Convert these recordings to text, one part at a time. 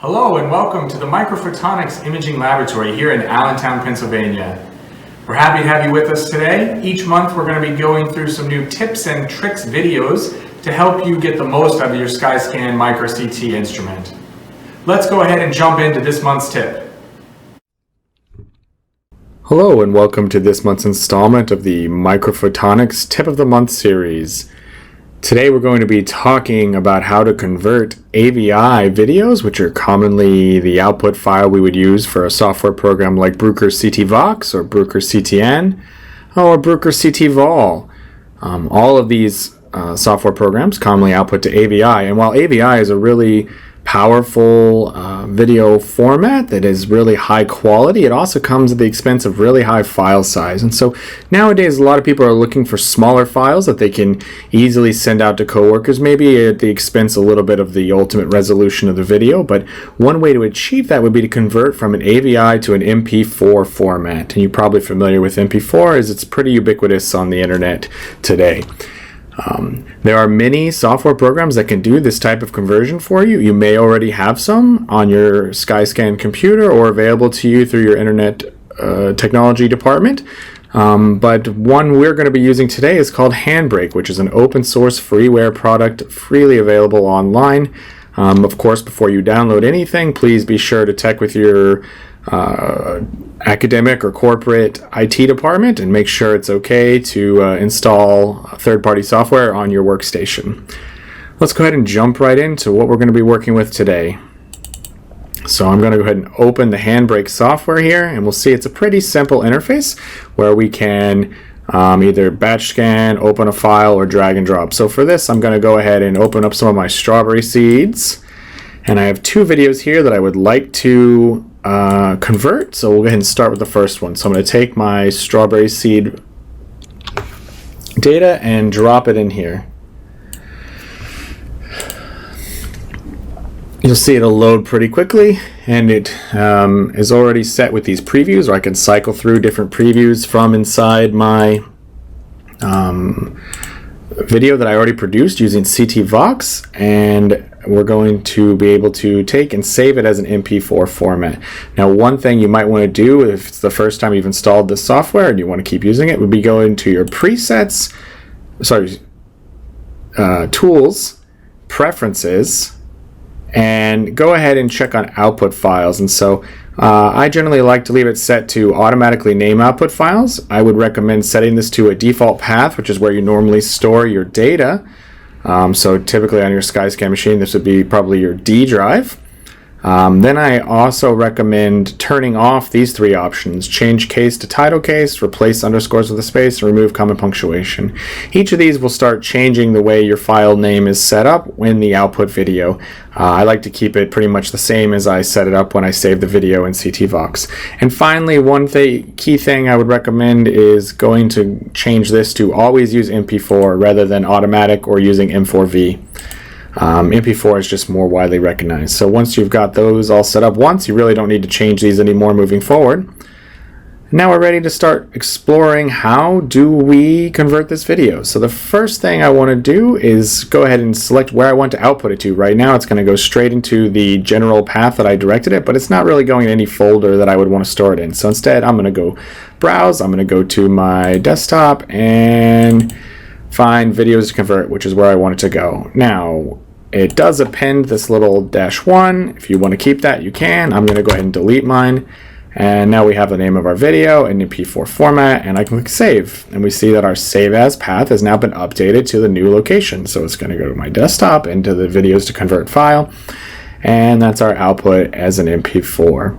Hello and welcome to the Microphotonics Imaging Laboratory here in Allentown, Pennsylvania. We're happy to have you with us today. Each month we're going to be going through some new tips and tricks videos to help you get the most out of your SkyScan Micro CT instrument. Let's go ahead and jump into this month's tip. Hello and welcome to this month's installment of the Microphotonics Tip of the Month series. Today we're going to be talking about how to convert AVI videos, which are commonly the output file we would use for a software program like Bruker CTVox or Bruker CTN or Bruker CTVol. All of these software programs commonly output to AVI, and while AVI is a really powerful video format that is really high quality, it also comes at the expense of really high file size. And so nowadays a lot of people are looking for smaller files that they can easily send out to coworkers, maybe at the expense a little bit of the ultimate resolution of the video. But one way to achieve that would be to convert from an AVI to an Mp4 format. And you're probably familiar with Mp4 as it's pretty ubiquitous on the internet today. There are many software programs that can do this type of conversion for you. You may already have some on your SkyScan computer or available to you through your internet technology department. But one we're going to be using today is called Handbrake, which is an open source freeware product freely available online. Of course, before you download anything, please be sure to check with your academic or corporate IT department and make sure it's okay to install third-party software on your workstation. Let's go ahead and jump right into what we're going to be working with today. So I'm going to go ahead and open the Handbrake software here, and we'll see it's a pretty simple interface where we can either batch scan, open a file, or drag and drop. So for this, I'm going to go ahead and open up some of my strawberry seeds. And I have two videos here that I would like to convert. So we'll go ahead and start with the first one. So I'm going to take my strawberry seed data and drop it in here. You'll see it'll load pretty quickly, and it is already set with these previews, or I can cycle through different previews from inside my video that I already produced using CTVox, and we're going to be able to take and save it as an Mp4 format. Now, one thing you might want to do if it's the first time you've installed this software and you want to keep using it would be go into your presets, tools, preferences, and go ahead and check on output files. And so I generally like to leave it set to automatically name output files. I would recommend setting this to a default path, which is where you normally store your data. So typically on your SkyScan machine, this would be probably your D drive. Then I also recommend turning off these three options: change case to title case, replace underscores with a space, and remove comma punctuation. Each of these will start changing the way your file name is set up in the output video. I like to keep it pretty much the same as I set it up when I saved the video in CTVox. And finally, one key thing I would recommend is going to change this to always use Mp4 rather than automatic or using M4V. Mp4 is just more widely recognized. So once you've got those all set up once, you really don't need to change these anymore moving forward. Now we're ready to start exploring how do we convert this video. So the first thing I want to do is go ahead and select where I want to output it to. Right now it's going to go straight into the general path that I directed it, but it's not really going in any folder that I would want to store it in. So instead I'm going to go browse, I'm going to go to my desktop and find videos to convert, which is where I want it to go. Now, it does append this little -1. If you want to keep that, you can. I'm going to go ahead and delete mine. And now we have the name of our video in Mp4 format, and I can click save. And we see that our save as path has now been updated to the new location. So it's going to go to my desktop, into the videos to convert file. And that's our output as an Mp4.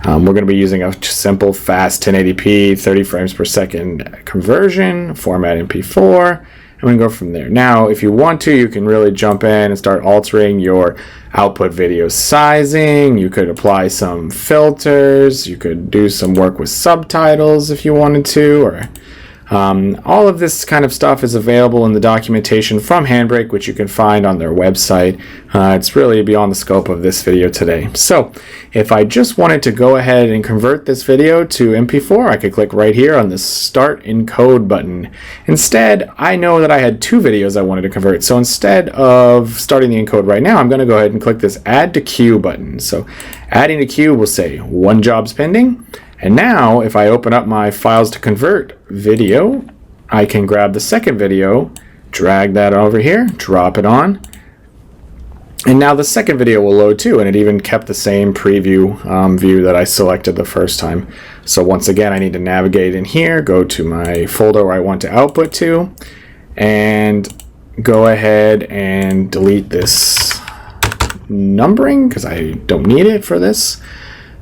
We're going to be using a simple, fast 1080p, 30 frames per second conversion, format Mp4, and we can go from there. Now, if you want to, you can really jump in and start altering your output video sizing. You could apply some filters. You could do some work with subtitles if you wanted to, or All of this kind of stuff is available in the documentation from Handbrake, which you can find on their website. It's really beyond the scope of this video today. So if I just wanted to go ahead and convert this video to MP4, I could click right here on the Start Encode button. Instead, I know that I had two videos I wanted to convert. So instead of starting the encode right now, I'm going to go ahead and click this Add to Queue button. So adding to queue will say one job's pending. And now if I open up my files to convert video, I can grab the second video, drag that over here, drop it on. And now the second video will load too, and it even kept the same preview view that I selected the first time. So once again, I need to navigate in here, go to my folder where I want to output to, and go ahead and delete this numbering because I don't need it for this,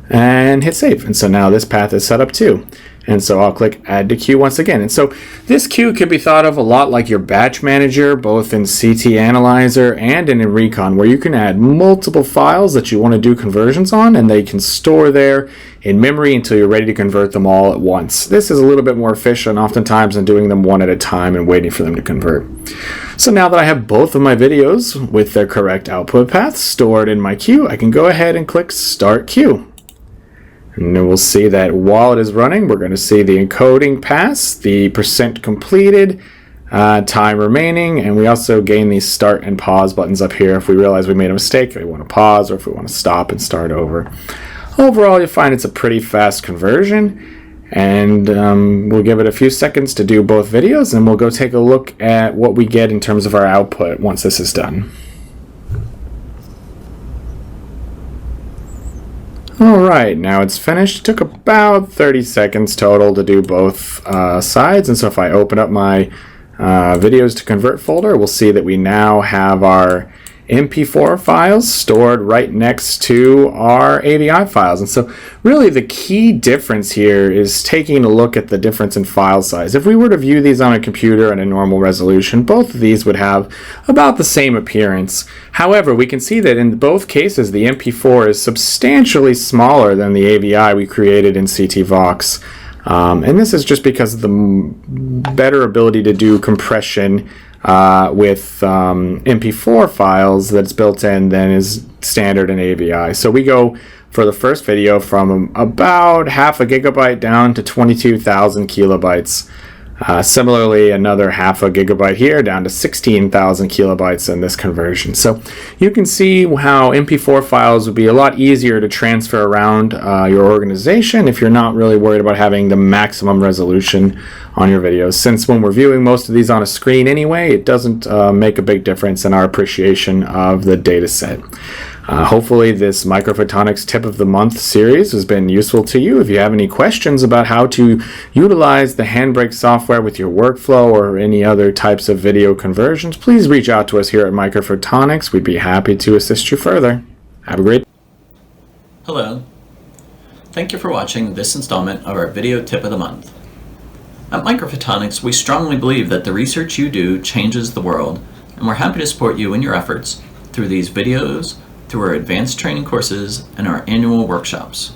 and hit save. And so now this path is set up too. And so I'll click Add to Queue once again. And so this queue can be thought of a lot like your batch manager, both in CT Analyzer and in Recon, where you can add multiple files that you want to do conversions on, and they can store there in memory until you're ready to convert them all at once. This is a little bit more efficient oftentimes than doing them one at a time and waiting for them to convert. So now that I have both of my videos with their correct output paths stored in my queue, I can go ahead and click Start Queue. And then we'll see that while it is running, we're going to see the encoding pass, the percent completed, time remaining, and we also gain these start and pause buttons up here if we realize we made a mistake, if we want to pause, or if we want to stop and start over. Overall, you'll find it's a pretty fast conversion, and we'll give it a few seconds to do both videos, and we'll go take a look at what we get in terms of our output once this is done. Alright, now it's finished. It took about 30 seconds total to do both sides, and so if I open up my videos to convert folder, we'll see that we now have our MP4 files stored right next to our AVI files. And so really the key difference here is taking a look at the difference in file size. If we were to view these on a computer at a normal resolution, both of these would have about the same appearance. However, we can see that in both cases the MP4 is substantially smaller than the AVI we created in CTVox. And this is just because of the better ability to do compression with MP4 files that's built in than is standard in AVI. So we go for the first video from about half a gigabyte down to 22,000 kilobytes. Similarly, another half a gigabyte here down to 16,000 kilobytes in this conversion. So you can see how MP4 files would be a lot easier to transfer around your organization if you're not really worried about having the maximum resolution on your videos. Since when we're viewing most of these on a screen anyway, it doesn't make a big difference in our appreciation of the data set. Hopefully this Microphotonics Tip of the Month series has been useful to you. If you have any questions about how to utilize the Handbrake software with your workflow or any other types of video conversions, please reach out to us here at Microphotonics. We'd be happy to assist you further. Have a great day. Hello. Thank you for watching this installment of our Video Tip of the Month. At Microphotonics, we strongly believe that the research you do changes the world, and we're happy to support you in your efforts through these videos, through our advanced training courses, and our annual workshops.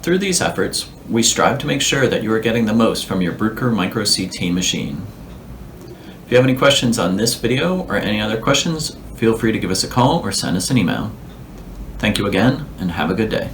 Through these efforts, we strive to make sure that you are getting the most from your Bruker Micro CT machine. If you have any questions on this video or any other questions, feel free to give us a call or send us an email. Thank you again, and have a good day.